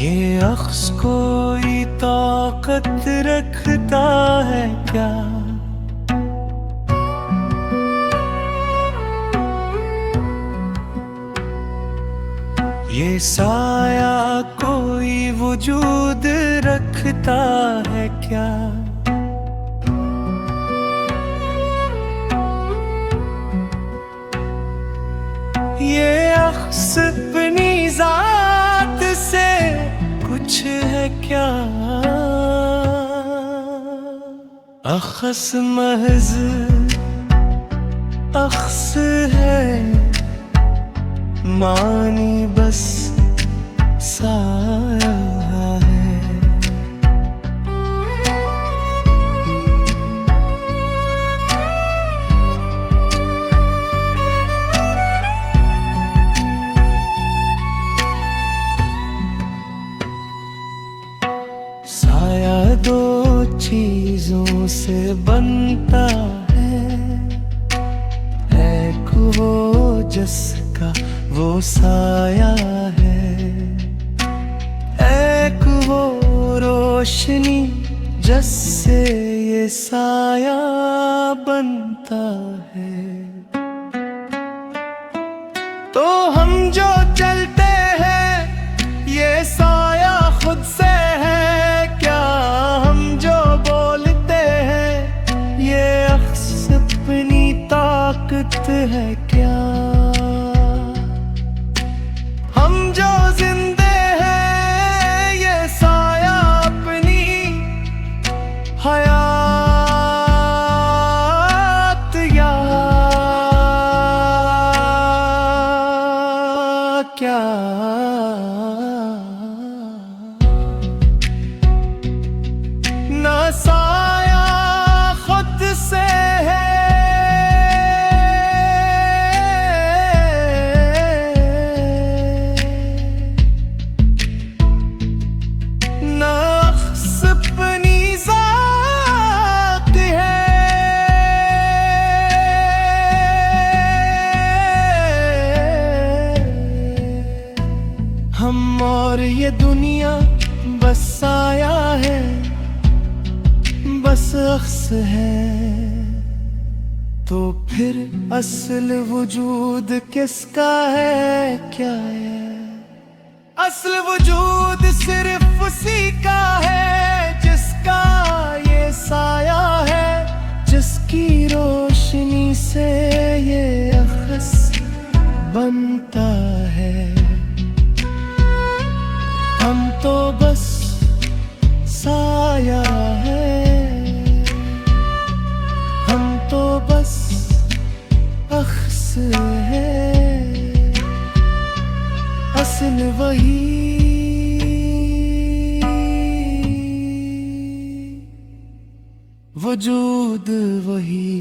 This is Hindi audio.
ये अख्स कोई ताकत रखता है क्या? ये साया कोई वजूद रखता है क्या? ये अख्स अपनी जात से कुछ है क्या? अख्स महज अख्स है, मानी बस साया है। साया दो चीजों से बनता है, एक वो जिसका वो साया है, एक वो रोशनी जिससे ये साया बनता है। तो हम जो चलते हैं ये साया खुद से है क्या? हम जो बोलते हैं ये अख्स अपनी ताकत है क्या? हम जो जिंदे हैं ये साया अपनी हयात या क्या? ना साया खुद से है, ना अख्स अपनी जात है। हम और ये दुनिया बस साया है, बस अख्स है। तो फिर असल वजूद किसका है क्या है? असल वजूद सिर्फ उसी का है जिसका ये साया है, जिसकी रोशनी से ये अख्स बनता है। हम तो बस साया है, हम तो बस अख्स है, असल वही वजूद वही।